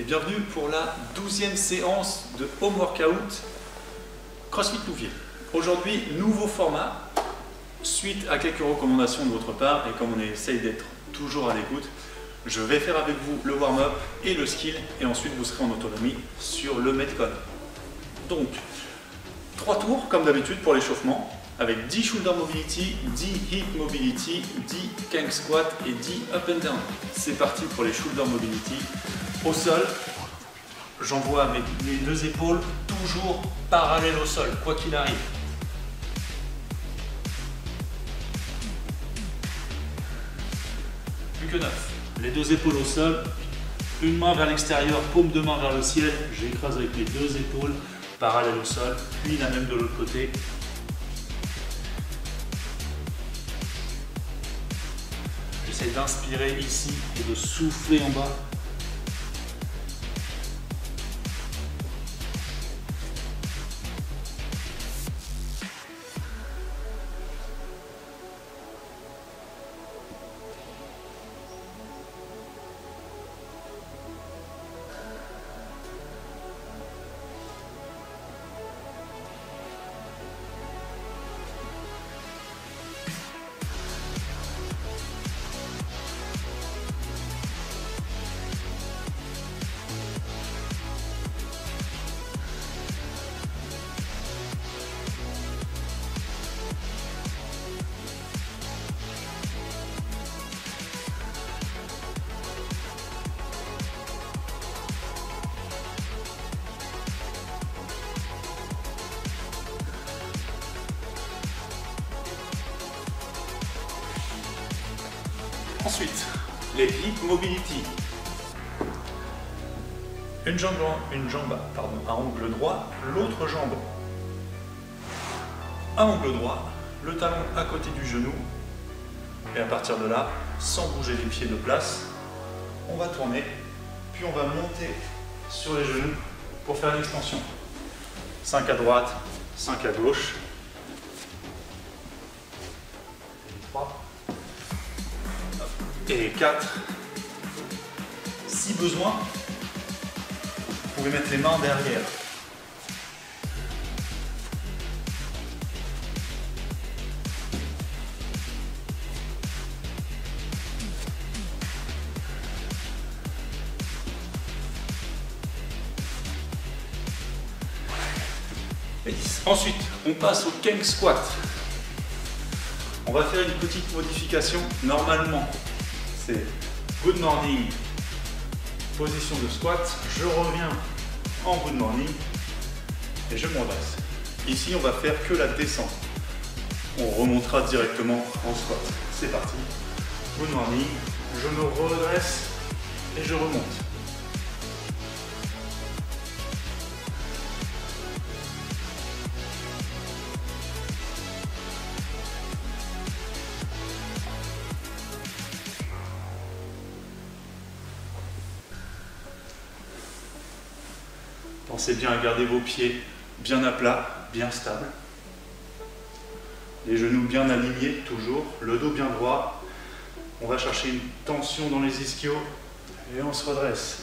bienvenue pour la 12e séance de Home Workout CrossFit Louviers. Aujourd'hui, nouveau format, suite à quelques recommandations de votre part, et comme on essaye d'être toujours à l'écoute, je vais faire avec vous le warm-up et le skill, et ensuite vous serez en autonomie sur le Metcon. Donc, 3 tours comme d'habitude pour l'échauffement, avec 10 shoulder mobility, 10 hip mobility, 10 kank squat et 10 up and down. C'est parti pour les shoulder mobility. Au sol, j'envoie mes deux épaules toujours parallèles au sol, quoi qu'il arrive. Plus que 9. Les deux épaules au sol, une main vers l'extérieur, paume de main vers le ciel. J'écrase avec les deux épaules parallèles au sol, puis la même de l'autre côté. J'essaie d'inspirer ici et de souffler en bas. Ensuite, les hip mobility. Une jambe à angle droit, l'autre jambe à angle droit, le talon à côté du genou. Et à partir de là, sans bouger les pieds de place, on va tourner, puis on va monter sur les genoux pour faire l'extension. 5 à droite, 5 à gauche. 3. Et 4. Si besoin, vous pouvez mettre les mains derrière. Et 10. Ensuite, on passe au kank squat. On va faire une petite modification. Normalement, c'est good morning, position de squat, je reviens en good morning et je me redresse. Ici, on va faire que la descente. On remontera directement en squat. C'est parti. Good morning, je me redresse et je remonte. Pensez bien à garder vos pieds bien à plat, bien stables. Les genoux bien alignés, toujours. Le dos bien droit. On va chercher une tension dans les ischios et on se redresse.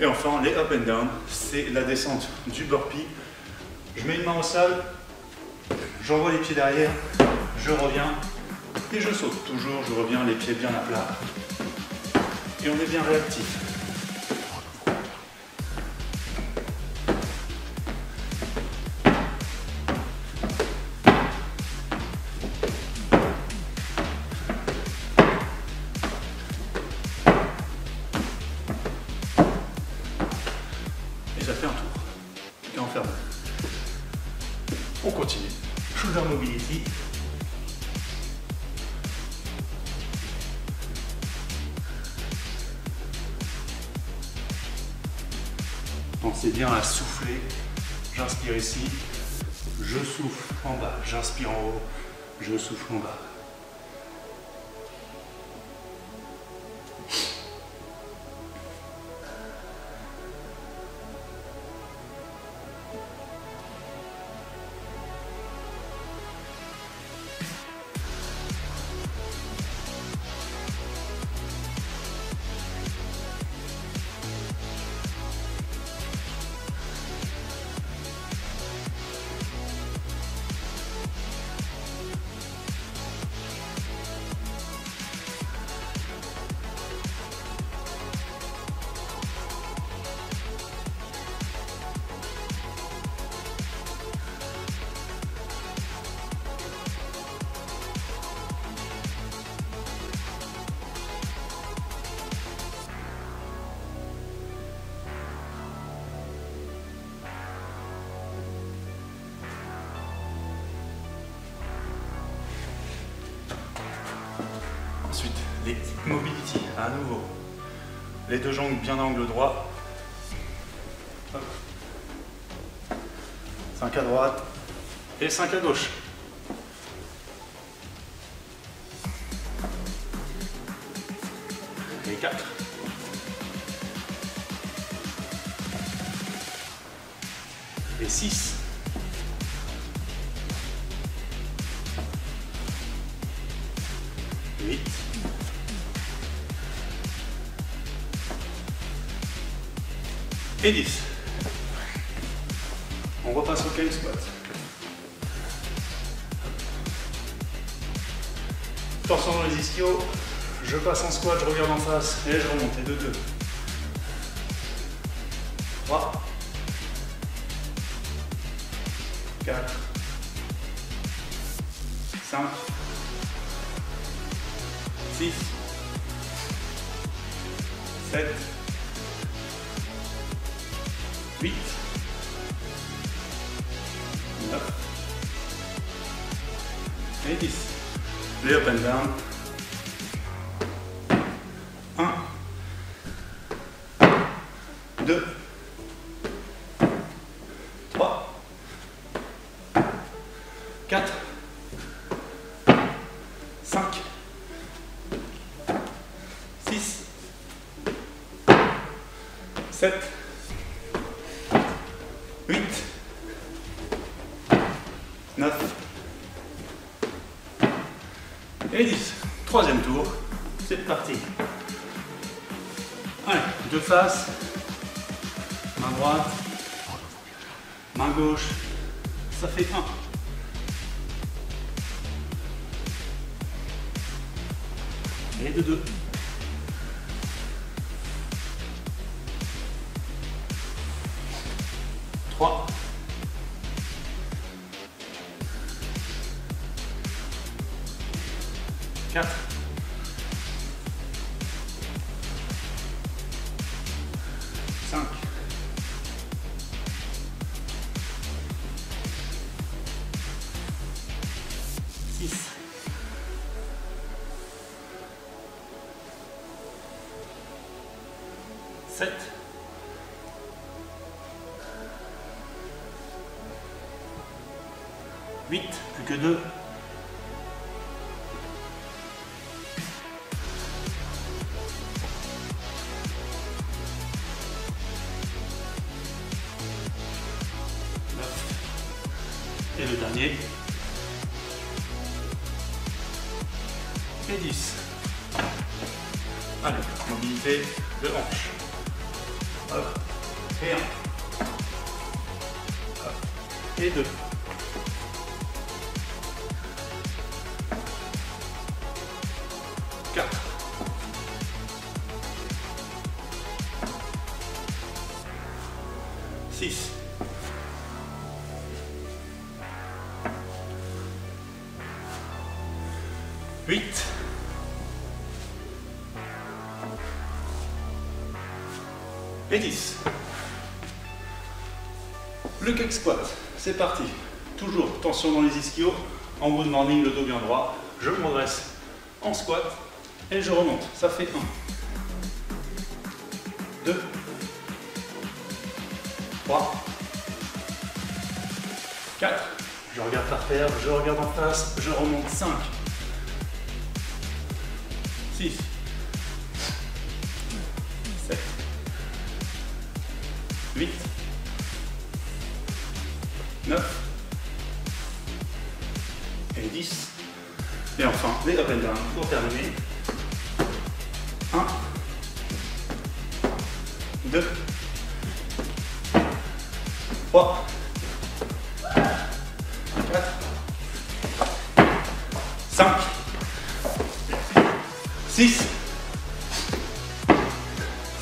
Et enfin, les up and down, c'est la descente du burpee. Je mets une main au sol, j'envoie les pieds derrière, je reviens et je saute. Toujours, je reviens les pieds bien à plat. Et on est bien réactif. Et ça fait un tour. Et on ferme. On continue. Shoulder mobility. Pensez bien à souffler. J'inspire ici, je souffle en bas, j'inspire en haut, je souffle en bas. Mobility, à nouveau. Les deux jambes bien à angle droit. 5 à droite et 5 à gauche. Et 4. Et 6. Et 8. Et 10. On repasse au cable squat. Torsion dans les ischios. Je passe en squat, je regarde en face et je remonte. Et de 2. 3. 4. 5. 6. 7. 8. 9. Et 10. Les up and down. 1. 2. 3. 4. 5. 6. 7. 8. 9. Et 10. Troisième tour. C'est parti. Allez, de face. Main droite. Main gauche. Ça fait 1. Et de 2. 3. 4. 5. 6. 7. 8, plus que 2. 9. Et le dernier. Et 10. Allez, mobilité de hanche. Hop. Et 1. Hop. Et 2. 4. 6. 8. Et 10. Le cake squat, c'est parti. Toujours tension dans les ischios, en good morning, le dos bien droit. Je me redresse en squat et je remonte. Ça fait 1, 2, 3, 4. Je regarde par terre, je regarde en face, je remonte. 5, 6, 7, 8, 9 et 10. Et enfin, les up and down pour terminer. 1, 2, 3, 4, 5, 6,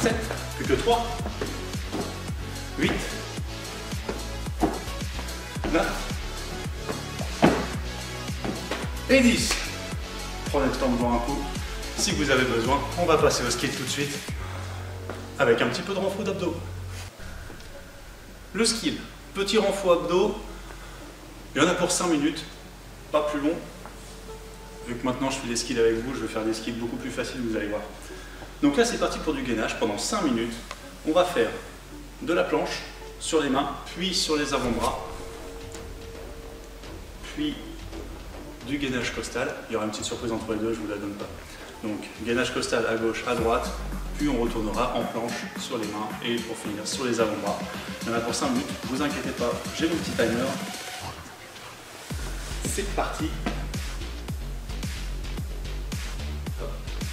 7, plus que 3, 8, 9 et 10. Prenez le temps de boire un coup. Si vous avez besoin, on va passer au skill tout de suite avec un petit peu de renfort d'abdos. Le skill, petit renfort abdos, il y en a pour 5 minutes, pas plus long. vu que maintenant je fais des skills avec vous, je vais faire des skills beaucoup plus faciles, vous allez voir. Donc là c'est parti pour du gainage pendant 5 minutes. On va faire de la planche sur les mains, puis sur les avant-bras, puis du gainage costal. Il y aura une petite surprise entre les deux, je ne vous la donne pas. Donc gainage costal à gauche, à droite, puis on retournera en planche sur les mains et pour finir sur les avant-bras. Il y en a pour 5 minutes, ne vous inquiétez pas, j'ai mon petit timer. C'est parti.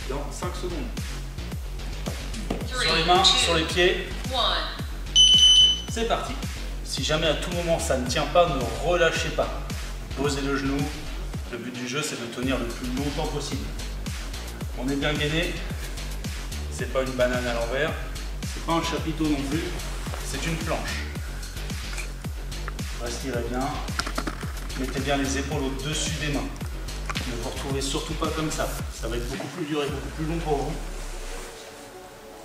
Dans 5 secondes. Sur les mains, sur les pieds. C'est parti. Si jamais à tout moment ça ne tient pas, ne relâchez pas. Posez le genou. Le but du jeu, c'est de tenir le plus longtemps possible. On est bien gainé. C'est pas une banane à l'envers. C'est pas un chapiteau non plus. C'est une planche. Respirez bien. Mettez bien les épaules au-dessus des mains. Ne vous retrouvez surtout pas comme ça. Ça va être beaucoup plus dur et beaucoup plus long pour vous.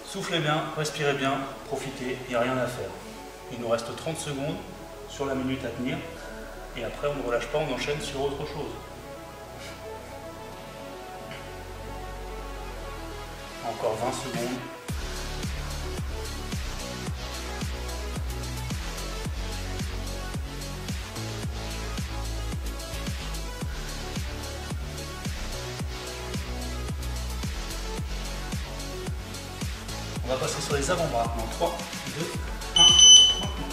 Soufflez bien, respirez bien, profitez, il n'y a rien à faire. Il nous reste 30 secondes sur la minute à tenir. Et après, on ne relâche pas, on enchaîne sur autre chose. Encore 20 secondes. On va passer sur les avant-bras. Dans 3, 2, 1, maintenant.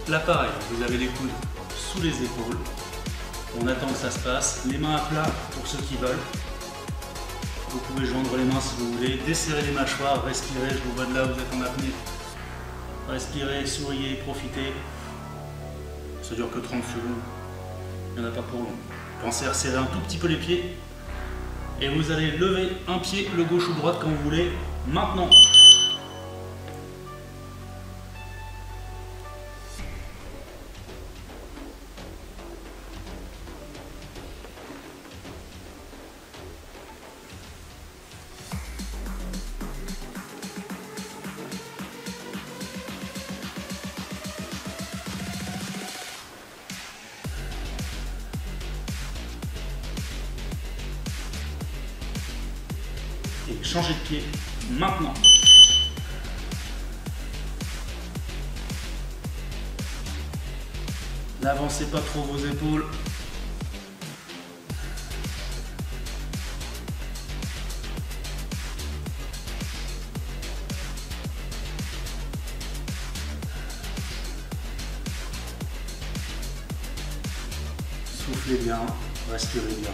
Là pareil, vous avez les coudes sous les épaules. On attend que ça se passe. Les mains à plat pour ceux qui veulent. Vous pouvez joindre les mains si vous voulez. Desserrez les mâchoires, respirez. Je vous vois de là, vous êtes en apnée. Respirez, souriez, profitez. Ça dure que 30 secondes. Il n'y en a pas pour long. Pensez à resserrer un tout petit peu les pieds. Et vous allez lever un pied, le gauche ou droite quand vous voulez, maintenant. Et changez de pied maintenant. N'avancez pas trop vos épaules. Soufflez bien, respirez bien.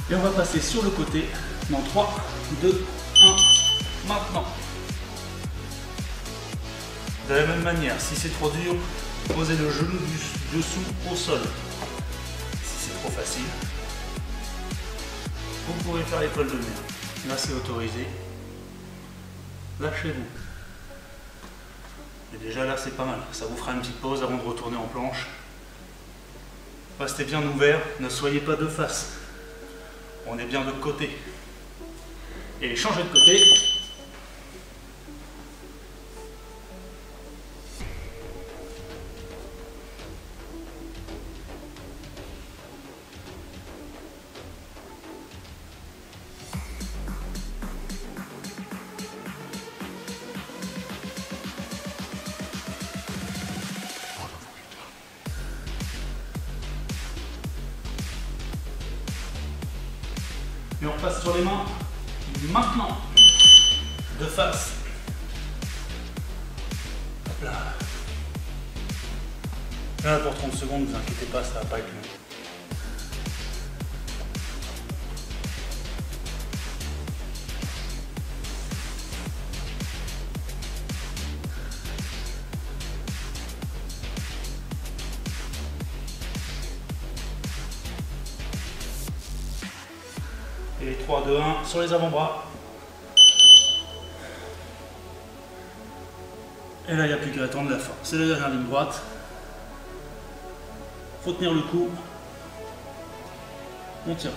Et on va passer sur le côté dans 3, 2, 1, maintenant. De la même manière, si c'est trop dur, posez le genou du dessous au sol. Si c'est trop facile, vous pouvez faire l'épaule de mer. Là, c'est autorisé. Lâchez-vous. Et déjà là, c'est pas mal. Ça vous fera une petite pause avant de retourner en planche. Restez bien ouvert, ne soyez pas de face. On est bien de côté. Et changez de côté. Et on repasse sur les mains, maintenant, de face. Hop là. Là pour 30 secondes, ne vous inquiétez pas, ça va pas être long. Et 3, 2, 1 sur les avant-bras. Et là, il n'y a plus qu'à attendre la fin. C'est la dernière ligne droite. Faut tenir le coup. On tient.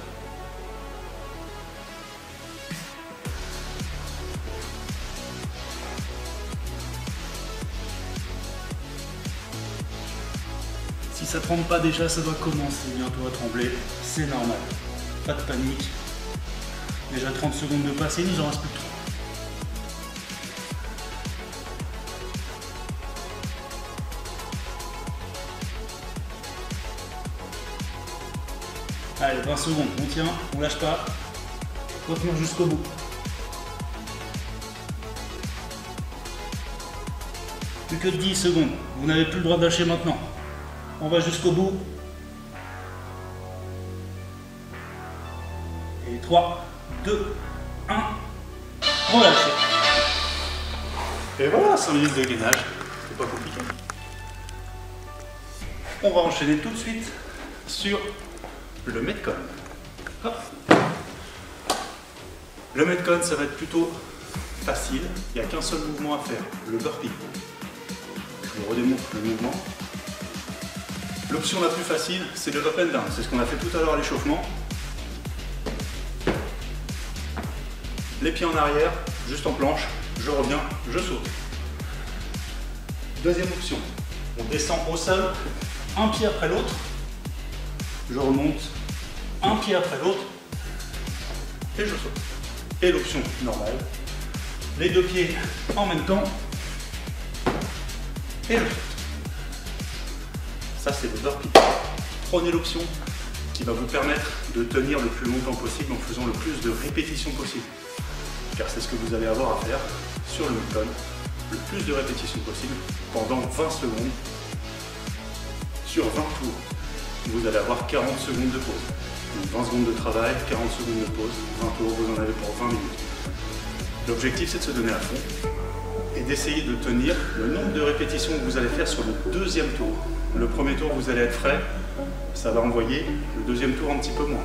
Si ça tremble pas déjà, ça doit commencer bientôt à trembler. C'est normal. Pas de panique. Déjà 30 secondes de passé, il nous en reste plus que 3. Allez, 20 secondes, on tient, on lâche pas. Faut tenir jusqu'au bout. Plus que 10 secondes, vous n'avez plus le droit de lâcher maintenant. On va jusqu'au bout. Et 3, 2, 1, relâchez. Et voilà, 5 minutes de gainage, c'est pas compliqué. On va enchaîner tout de suite sur le Metcon. Hop. Le Metcon, ça va être plutôt facile, il n'y a qu'un seul mouvement à faire, le burpee. Je vous redémontre le mouvement. L'option la plus facile, c'est le up and down, c'est ce qu'on a fait tout à l'heure à l'échauffement. Les pieds en arrière, juste en planche, je reviens, je saute. Deuxième option, on descend au sol, un pied après l'autre, je remonte, un pied après l'autre, et je saute. Et l'option normale, les deux pieds en même temps, et je saute. Ça c'est le burpee. Prenez l'option qui va vous permettre de tenir le plus longtemps possible en faisant le plus de répétitions possible. Car c'est ce que vous allez avoir à faire sur le Metcon, le plus de répétitions possible pendant 20 secondes sur 20 tours. Vous allez avoir 40 secondes de pause. Donc 20 secondes de travail, 40 secondes de pause, 20 tours, vous en avez pour 20 minutes. L'objectif c'est de se donner à fond et d'essayer de tenir le nombre de répétitions que vous allez faire sur le deuxième tour. Le premier tour vous allez être frais, ça va envoyer, le deuxième tour un petit peu moins.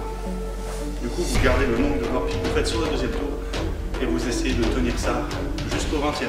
Du coup vous gardez le nombre de burpees que vous faites sur le deuxième tour et vous essayez de tenir ça jusqu'au 20e.